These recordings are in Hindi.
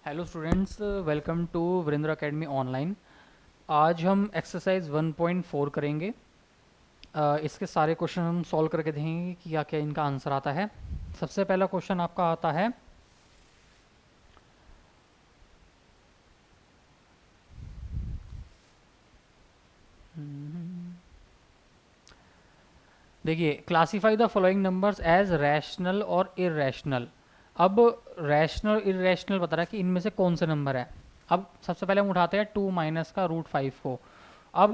Hello students, welcome to Virendra academy online. आज हम एक्सरसाइज 1.4 करेंगे। इसके सारे क्वेश्चन हम सॉल्व करके देखेंगे कि क्या क्या इनका आंसर आता है। सबसे पहला क्वेश्चन आपका आता है, देखिए, classify the following numbers as rational और इरेशनल। अब रैशनल इरेशनल बता रहा है कि इनमें से कौन से नंबर है। अब सबसे पहले हम उठाते हैं 2 माइनस का √5 को। अब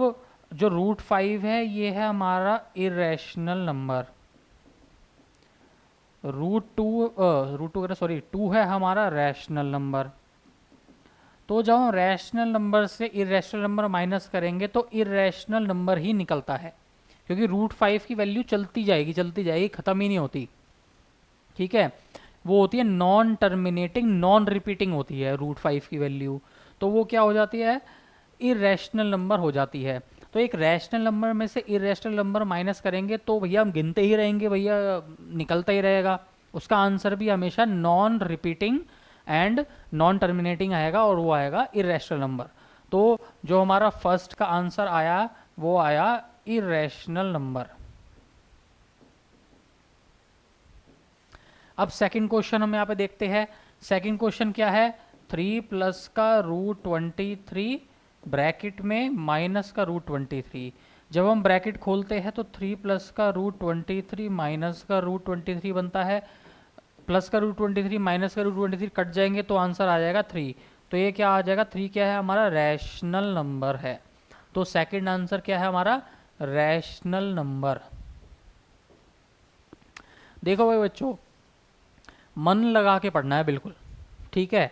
जो √5 है ये है हमारा इरेशनल नंबर। √2 सॉरी 2 है हमारा रैशनल नंबर। तो जब हम रैशनल नंबर से इरेशनल नंबर माइनस करेंगे तो इरेशनल नंबर ही निकलता है, क्योंकि √5 की वैल्यू चलती जाएगी, ख़त्म ही नहीं होती। ठीक है, वो होती है नॉन टर्मिनेटिंग, नॉन रिपीटिंग होती है √5 की वैल्यू। तो वो क्या हो जाती है, इरेशनल नंबर हो जाती है। तो एक रैशनल नंबर में से इरेशनल नंबर माइनस करेंगे तो भैया हम गिनते ही रहेंगे, भैया निकलता ही रहेगा। उसका आंसर भी हमेशा non repeating and non terminating आएगा, और वो आएगा इरेशनल नंबर। तो जो हमारा फर्स्ट का आंसर आया वो आया इरेशनल नंबर। अब सेकंड क्वेश्चन हम यहाँ पे देखते हैं। सेकंड क्वेश्चन क्या है, 3 प्लस का √23 ब्रैकेट में माइनस का √23। जब हम ब्रैकेट खोलते हैं तो 3 प्लस का √23 माइनस का √23 बनता है। प्लस का √23 माइनस का √23 कट जाएंगे तो आंसर आ जाएगा 3। तो ये क्या आ जाएगा, 3 क्या है हमारा, रैशनल नंबर है। तो सेकंड आंसर क्या है हमारा, रैशनल नंबर। देखो भाई बच्चों, मन लगा के पढ़ना है बिल्कुल, ठीक है।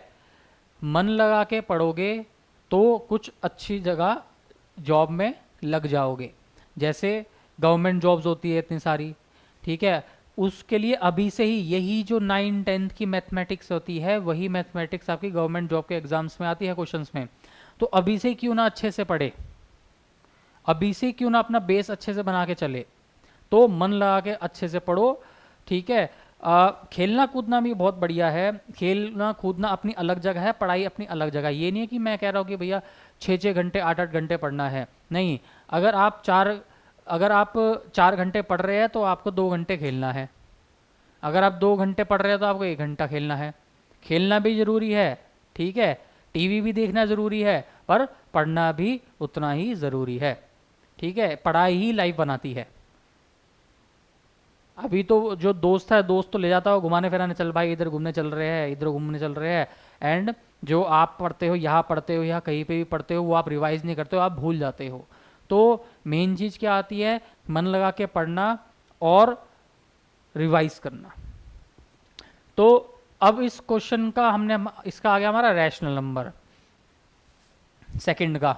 मन लगा के पढ़ोगे तो कुछ अच्छी जगह जॉब में लग जाओगे। जैसे गवर्नमेंट जॉब्स होती है इतनी सारी, ठीक है। उसके लिए अभी से ही यही जो 9th 10th की मैथमेटिक्स होती है, वही मैथमेटिक्स आपकी गवर्नमेंट जॉब के एग्जाम्स में आती है, क्वेश्चंस में। तो अभी से क्यों ना अच्छे से पढ़े, अभी से क्यों ना अपना बेस अच्छे से बना के चले। तो मन लगा के अच्छे से पढ़ो, ठीक है। खेलना कूदना भी बहुत बढ़िया है, खेलना कूदना अपनी अलग जगह है, पढ़ाई अपनी अलग जगह। ये नहीं है कि मैं कह रहा हूँ कि भैया 6 6 घंटे 8 8 घंटे पढ़ना है, नहीं। अगर आप चार अगर आप 4 घंटे पढ़ रहे हैं तो आपको 2 घंटे खेलना है। अगर आप 2 घंटे पढ़ रहे हैं तो आपको 1 घंटा खेलना है। खेलना भी ज़रूरी है, ठीक है। टीवी भी देखना ज़रूरी है, पर पढ़ना भी उतना ही ज़रूरी है, ठीक है। पढ़ाई ही लाइफ बनाती है। अभी तो जो दोस्त है, दोस्त तो ले जाता हो घुमाने फिराने, चल भाई इधर घूमने चल रहे हैं, इधर घूमने चल रहे हैं। एंड जो आप पढ़ते हो, यहाँ पढ़ते हो या कहीं पे भी पढ़ते हो, वो आप रिवाइज नहीं करते हो, आप भूल जाते हो। तो मेन चीज़ क्या आती है, मन लगा के पढ़ना और रिवाइज करना। तो अब इस क्वेश्चन का हमने, इसका आ गया हमारा रैशनल नंबर सेकंड का,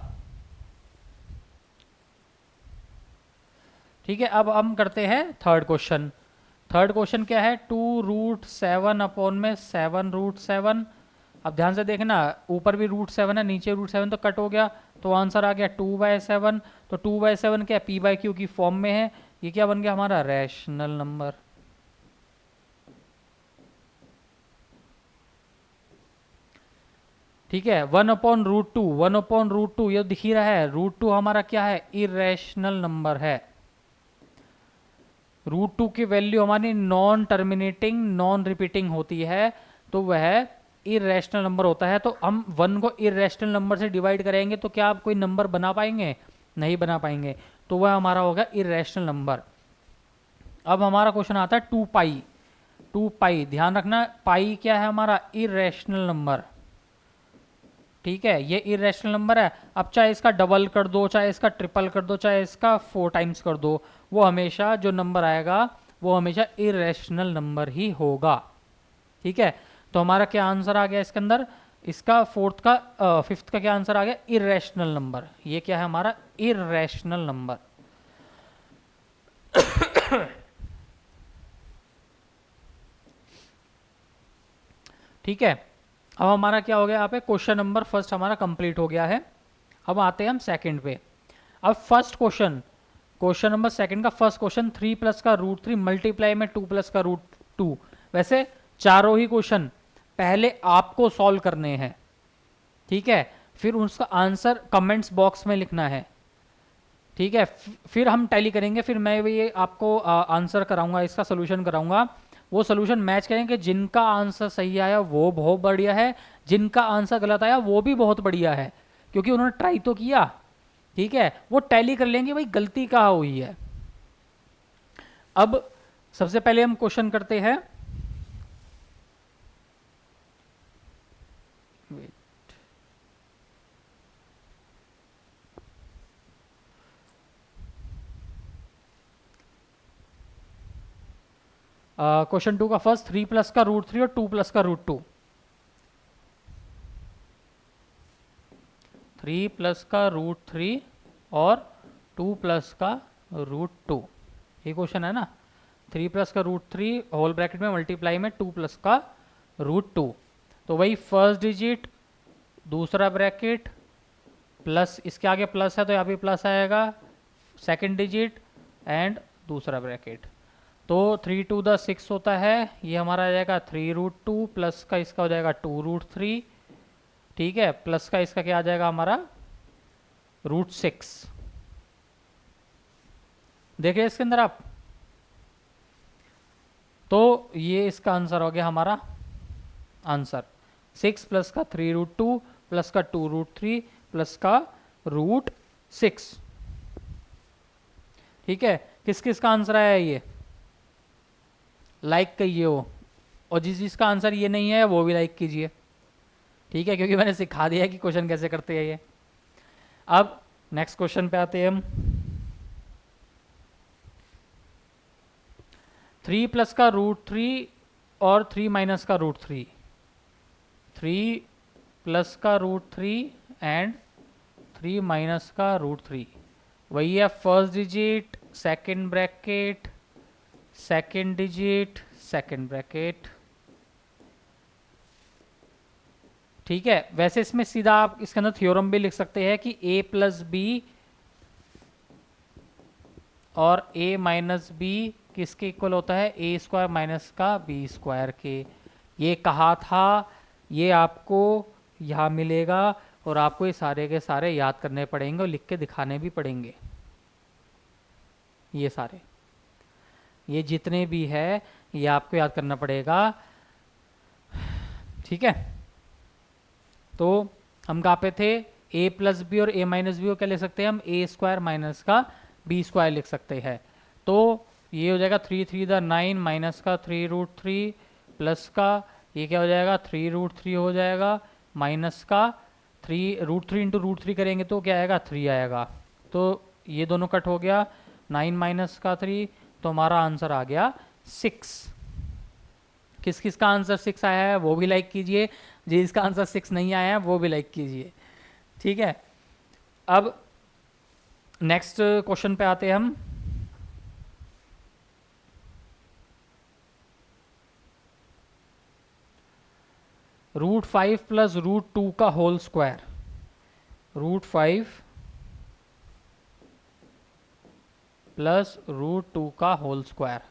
ठीक है। अब हम करते हैं थर्ड क्वेश्चन। थर्ड क्वेश्चन क्या है, 2√7 अपॉन में 7√7। अब ध्यान से देखना, ऊपर भी √7 है, नीचे √7, तो कट हो गया, तो आंसर आ गया 2/7। तो 2/7 क्या p/q की फॉर्म में है, ये क्या बन गया हमारा, रैशनल नंबर। ठीक है, 1/√2, 1/√2 ये दिख ही रहा है, √2 हमारा क्या है, इरेशनल नंबर है। √2 की वैल्यू हमारी नॉन टर्मिनेटिंग नॉन रिपीटिंग होती है, तो वह इरेशनल नंबर होता है। तो हम 1 को इरेशनल नंबर से डिवाइड करेंगे तो क्या आप कोई नंबर बना पाएंगे, नहीं बना पाएंगे। तो वह हमारा होगा इरेशनल नंबर। अब हमारा क्वेश्चन आता है 2 पाई। 2 पाई, ध्यान रखना, पाई क्या है हमारा, इरेशनल नंबर, ठीक है। ये इरेशनल नंबर है। अब चाहे इसका डबल कर दो, चाहे इसका ट्रिपल कर दो, चाहे इसका 4 टाइम्स कर दो, वो हमेशा जो नंबर आएगा वो हमेशा इरेशनल नंबर ही होगा, ठीक है। तो हमारा क्या आंसर आ गया इसके अंदर, इसका फिफ्थ का क्या आंसर आ गया, इरेशनल नंबर। ये क्या है हमारा, इरेशनल नंबर। ठीक है, अब हमारा क्या हो गया, यहाँ पे क्वेश्चन नंबर फर्स्ट हमारा कंप्लीट हो गया है। अब आते हैं हम सेकंड पे। अब first question, question number second का फर्स्ट क्वेश्चन, 3 प्लस का √3 मल्टीप्लाई में 2 प्लस का √2। वैसे चारों ही क्वेश्चन पहले आपको सॉल्व करने हैं, ठीक है, फिर उसका आंसर कमेंट्स बॉक्स में लिखना है, ठीक है। फिर हम टैली करेंगे, फिर मैं ये आपको आंसर कराऊंगा, इसका सोल्यूशन कराऊंगा। वो सोल्यूशन मैच करेंगे, जिनका आंसर सही आया वो बहुत बढ़िया है, जिनका आंसर गलत आया वो भी बहुत बढ़िया है, क्योंकि उन्होंने ट्राई तो किया, ठीक है। वो टैली कर लेंगे भाई गलती कहाँ हुई है। अब सबसे पहले हम क्वेश्चन करते हैं, क्वेश्चन 2 का फर्स्ट, 3 प्लस का रूट 3 और 2 प्लस का रूट 2, 3 प्लस का रूट 3 और 2 प्लस का रूट 2, ये क्वेश्चन है ना। 3 प्लस का रूट 3 होल ब्रैकेट में मल्टीप्लाई में 2 प्लस का रूट 2, तो वही फर्स्ट डिजिट दूसरा ब्रैकेट प्लस, इसके आगे प्लस है तो यहाँ पे प्लस आएगा, सेकंड डिजिट एंड दूसरा ब्रैकेट, तो 3 टू द 6 होता है, ये हमारा आ जाएगा 3 रूट 2 प्लस का इसका हो जाएगा 2 रूट 3, ठीक है, प्लस का इसका क्या आ जाएगा हमारा रूट 6। देखिए इसके अंदर आप, तो ये इसका आंसर हो गया हमारा आंसर 6 प्लस का 3 रूट 2 प्लस का 2 रूट 3 प्लस का रूट 6, ठीक है। किस किस का आंसर आया ये, लाइक कहिए हो, और जिस जिसका आंसर ये नहीं है वो भी लाइक कीजिए, ठीक है, क्योंकि मैंने सिखा दिया है कि क्वेश्चन कैसे करते हैं ये। अब नेक्स्ट क्वेश्चन पे आते हैं हम, 3 प्लस का रूट 3 और 3 माइनस का रूट 3, 3 प्लस का रूट 3 एंड 3 माइनस का रूट 3, वही है first digit second bracket second digit second bracket, ठीक है। वैसे इसमें सीधा आप इसके अंदर थ्योरम भी लिख सकते हैं कि a प्लस बी और a माइनस बी किसके इक्वल होता है, a स्क्वायर माइनस का b स्क्वायर के। ये कहा था, ये आपको यहाँ मिलेगा, और आपको ये सारे के सारे याद करने पड़ेंगे और लिख के दिखाने भी पड़ेंगे, ये सारे, ये जितने भी है ये आपको याद करना पड़ेगा, ठीक है। तो हम कहाँ पे थे, a प्लस बी और a माइनस बी को क्या लिख सकते हैं हम, a स्क्वायर माइनस का b स्क्वायर लिख सकते हैं। तो ये हो जाएगा 3 3 द 9 माइनस का 3 रूट 3 प्लस का ये क्या हो जाएगा 3 रूट 3 हो जाएगा, माइनस का 3 रूट 3 इंटू रूट 3 करेंगे तो क्या आएगा 3 आएगा, तो ये दोनों कट हो गया, 9 माइनस का 3, तो हमारा आंसर आ गया 6। किस किस का आंसर 6 आया है वो भी लाइक कीजिए, जिसका आंसर 6 नहीं आया है वो भी लाइक कीजिए, ठीक है। अब नेक्स्ट क्वेश्चन पे आते हैं हम, रूट 5 प्लस रूट 2 का whole square, root 5 plus root 2 का होल स्क्वायर।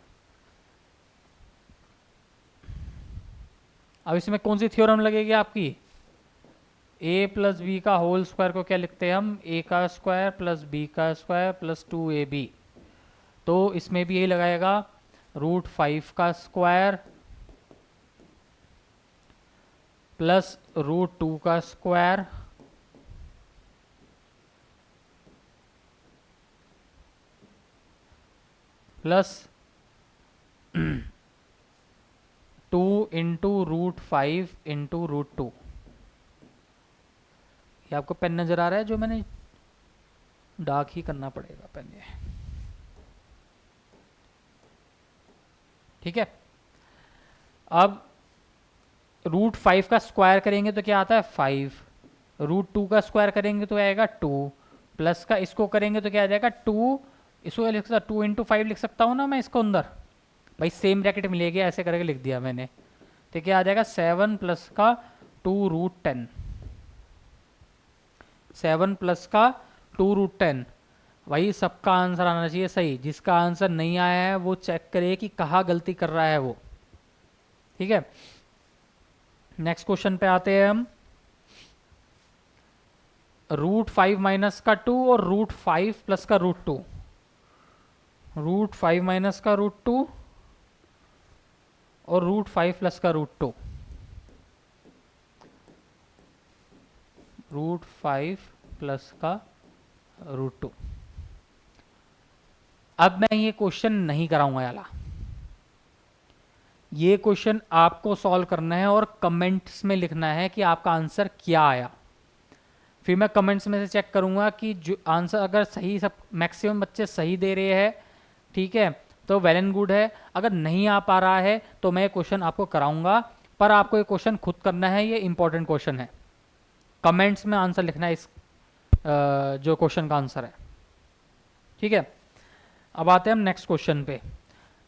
अब इसमें कौन सी थ्योरम लगेगी आपकी, a प्लस बी का होल स्क्वायर को क्या लिखते हैं हम, a का स्क्वायर प्लस b का स्क्वायर प्लस 2ab, तो इसमें भी यही लगाएगा रूट 5 का स्क्वायर प्लस रूट 2 का square plus 2 into root 5 into root 2। ये आपको पेन नजर आ रहा है, जो मैंने डार्क ही करना पड़ेगा पेन ये, ठीक है। अब रूट 5 का स्क्वायर करेंगे तो क्या आता है 5, रूट 2 का स्क्वायर करेंगे तो आएगा 2, प्लस का इसको करेंगे तो क्या आ जाएगा 2, इसको लिख सकता 2 इंटू 5 लिख सकता हूँ ना मैं इसको अंदर, भाई सेम ब्रैकेट मिलेगी, ऐसे करके लिख दिया मैंने, तो क्या आ जाएगा 7 प्लस का 2 रूट 10, 7 प्लस का 2 रूट 10, वही सबका आंसर आना चाहिए सही। जिसका आंसर नहीं आया है वो चेक करे कि कहाँ गलती कर रहा है वो, ठीक है। नेक्स्ट क्वेश्चन पे आते हैं हम। √5 माइनस का 2 और √5 प्लस का √2। √5 माइनस का √2 और √5 प्लस का √2। √5 प्लस का √2। अब मैं ये क्वेश्चन नहीं कराऊंगा याला, ये क्वेश्चन आपको सॉल्व करना है और कमेंट्स में लिखना है कि आपका आंसर क्या आया। फिर मैं कमेंट्स में से चेक करूंगा कि जो आंसर अगर सही, सब मैक्सिमम बच्चे सही दे रहे हैं, ठीक है, तो वेल एंड गुड है। अगर नहीं आ पा रहा है तो मैं क्वेश्चन आपको कराऊंगा, पर आपको ये क्वेश्चन खुद करना है, ये इंपॉर्टेंट क्वेश्चन है। कमेंट्स में आंसर लिखना है इस जो क्वेश्चन का आंसर है, ठीक है। अब आते हैं हम नेक्स्ट क्वेश्चन पे।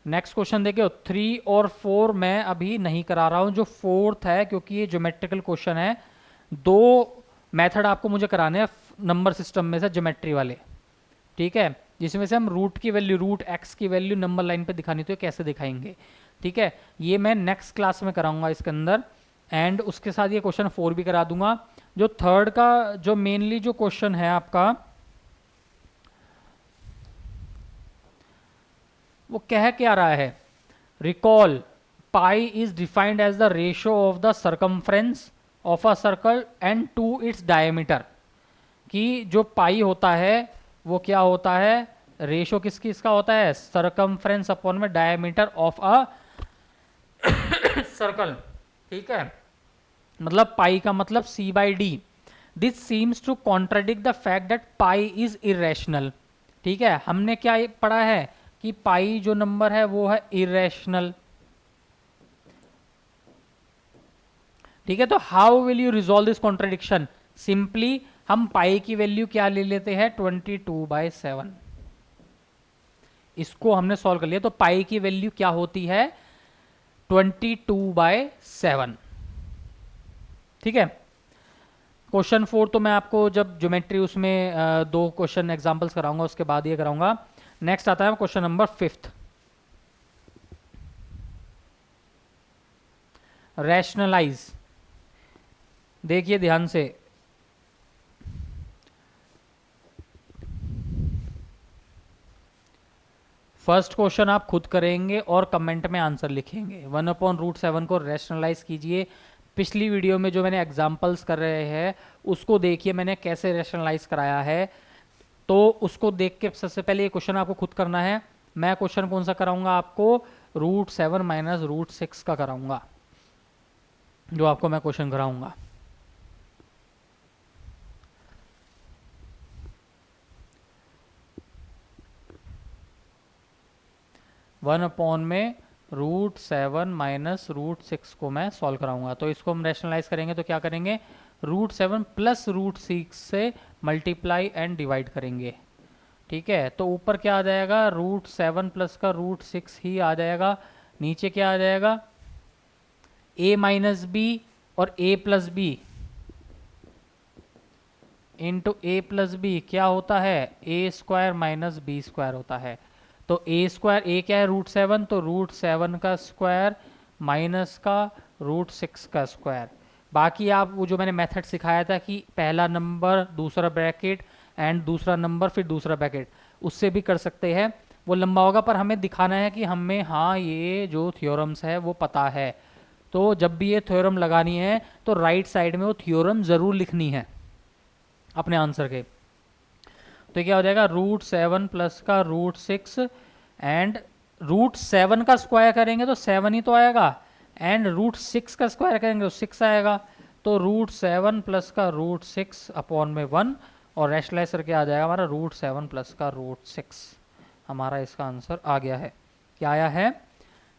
नेक्स्ट क्वेश्चन देखिए, 3 और 4 मैं अभी नहीं करा रहा हूं, जो 4th है, क्योंकि ये ज्योमेट्रिकल क्वेश्चन है। 2 मेथड आपको मुझे कराने हैं नंबर सिस्टम में से, ज्योमेट्री वाले, ठीक है, जिसमें से हम रूट की वैल्यू, √x की वैल्यू नंबर लाइन पे दिखानी तो कैसे दिखाएंगे, ठीक है। ये मैं नेक्स्ट क्लास में कराऊंगा इसके अंदर, एंड उसके साथ ये क्वेश्चन 4 भी करा दूंगा। जो 3rd का जो मेनली जो क्वेश्चन है आपका, वो कह क्या रहा है, recall pi is defined as the ratio of the circumference of a circle and to its diameter. कि जो पाई होता है वो क्या होता है, रेशियो किसकी इसका होता है, सर्कमफ्रेंस अपॉन में डायमीटर ऑफ अ सर्कल, ठीक है। मतलब पाई का मतलब c/d। This seems to contradict the fact that pi is irrational, ठीक है। हमने क्या पढ़ा है कि पाई जो नंबर है वो है इरेशनल, ठीक है। तो how will you resolve this contradiction, simply हम पाई की वैल्यू क्या ले लेते हैं, 22/7। इसको हमने सॉल्व कर लिया, तो पाई की वैल्यू क्या होती है, 22/7, ठीक है। क्वेश्चन 4 तो मैं आपको जब ज्योमेट्री उसमें 2 क्वेश्चन एग्जांपल्स कराऊंगा, उसके बाद ये कराऊंगा। नेक्स्ट आता है क्वेश्चन नंबर 5th, रैशनलाइज। देखिए ध्यान से, फर्स्ट क्वेश्चन आप खुद करेंगे और कमेंट में आंसर लिखेंगे। 1/√7 को रैशनलाइज कीजिए। पिछली वीडियो में जो मैंने एग्जांपल्स कर रहे हैं उसको देखिए, मैंने कैसे रैशनलाइज कराया है, तो उसको देख के सबसे पहले ये क्वेश्चन आपको खुद करना है। मैं क्वेश्चन कौन सा कराऊंगा आपको, √7 माइनस √6 का कराऊंगा, जो आपको मैं क्वेश्चन कराऊंगा। वन अपॉन में √7 माइनस √6 को मैं सॉल्व कराऊंगा। तो इसको हम रैशनलाइज करेंगे तो क्या करेंगे, √7 प्लस √6 से मल्टीप्लाई एंड डिवाइड करेंगे, ठीक है। तो ऊपर क्या आ जाएगा, √7 प्लस का √6 ही आ जाएगा। नीचे क्या आ जाएगा, a माइनस बी और a plus b into a plus b क्या होता है, a² माइनस b² होता है। तो a², a क्या है, √7, तो √7 का स्क्वायर माइनस का √6 का स्क्वायर। बाकी आप वो जो मैंने मेथड सिखाया था कि पहला नंबर दूसरा ब्रैकेट एंड दूसरा नंबर फिर दूसरा ब्रैकेट, उससे भी कर सकते हैं, वो लंबा होगा, पर हमें दिखाना है कि हमें हाँ ये जो थ्योरम्स है वो पता है। तो जब भी ये थ्योरम लगानी है तो राइट साइड में वो थ्योरम ज़रूर लिखनी है अपने आंसर के। तो क्या हो जाएगा, √7 प्लस का √6 एंड √7 का स्क्वायर करेंगे तो 7 ही तो आएगा, एंड √6 का स्क्वायर करेंगे तो 6 आएगा। तो √7 प्लस का √6 अपॉन में 1, और रैशनलाइज करके आ जाएगा हमारा √7 प्लस का √6। हमारा इसका आंसर आ गया है, क्या आया है,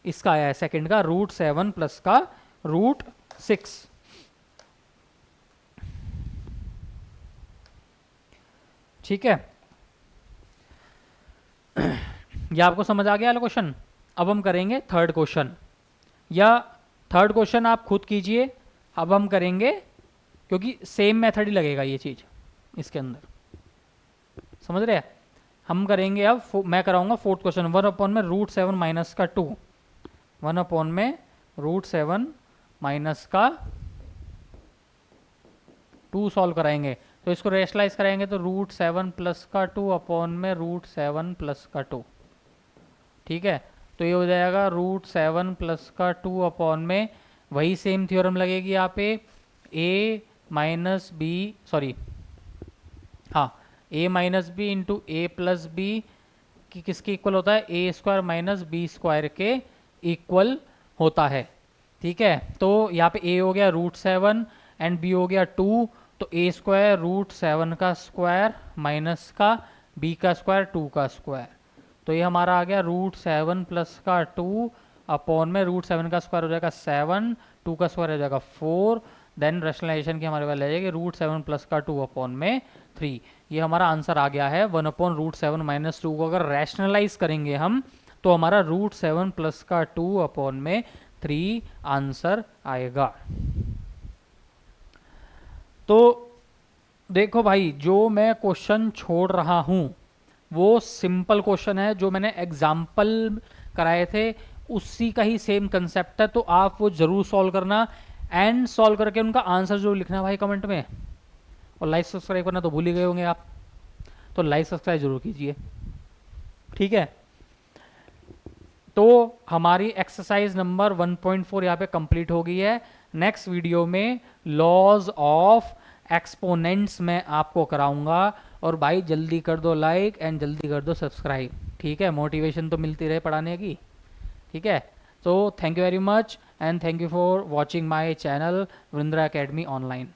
इसका आया है सेकंड का √7 प्लस का √6, ठीक है। ये आपको समझ आ गया क्वेश्चन। अब हम करेंगे 3rd क्वेश्चन, या 3rd क्वेश्चन आप खुद कीजिए। अब हम करेंगे, क्योंकि सेम मेथड ही लगेगा ये चीज़ इसके अंदर, समझ रहे हैं। हम करेंगे अब, मैं कराऊंगा 4th क्वेश्चन, 1 अपॉन में √7 माइनस का 2, 1 अपॉन में √7 माइनस का 2 सॉल्व कराएंगे तो इसको रेशनलाइज कराएंगे तो √7 प्लस का 2 अपॉन में √7 प्लस का 2, ठीक है। तो ये हो जाएगा √7 प्लस का 2 अपॉन में, वही सेम थ्योरम लगेगी यहाँ पे, a माइनस बी, सॉरी हाँ, a minus b into a plus b कि किसके इक्वल होता है, a square minus b square के इक्वल होता है, ठीक है। तो यहाँ पे a हो गया √7 एंड b हो गया 2, तो a स्क्वायर √7 का स्क्वायर माइनस का b का स्क्वायर 2 का स्क्वायर, तो ये हमारा आ गया √7 प्लस का 2 अपॉन में √7 का स्क्वायर हो जाएगा 7, 2 का स्क्वायर हो जाएगा 4, देन रेशनलाइजेशन की हमारे वाले आ जाएगी √7 प्लस का 2 अपॉन में 3। ये हमारा आंसर आ गया है 1/√7 माइनस 2 को अगर रैशनलाइज करेंगे हम तो हमारा √7 प्लस का 2 अपॉन में 3 आंसर आएगा। तो देखो भाई, जो मैं क्वेश्चन छोड़ रहा हूं वो सिंपल क्वेश्चन है, जो मैंने एग्जाम्पल कराए थे उसी का ही सेम कंसेप्ट है, तो आप वो जरूर सॉल्व करना एंड सॉल्व करके उनका आंसर जरूर लिखना भाई कमेंट में, और लाइक सब्सक्राइब करना तो भूल ही गए होंगे आप, तो लाइक सब्सक्राइब जरूर कीजिए, ठीक है। तो हमारी एक्सरसाइज नंबर 1.4 यहाँ पे कंप्लीट हो गई है। नेक्स्ट वीडियो में लॉज ऑफ एक्सपोनेंट्स मैं आपको कराऊंगा, और भाई जल्दी कर दो लाइक एंड जल्दी कर दो सब्सक्राइब, ठीक है, मोटिवेशन तो मिलती रहे पढ़ाने की, ठीक है। तो thank you very much and thank you for watching my channel Vrindra academy online.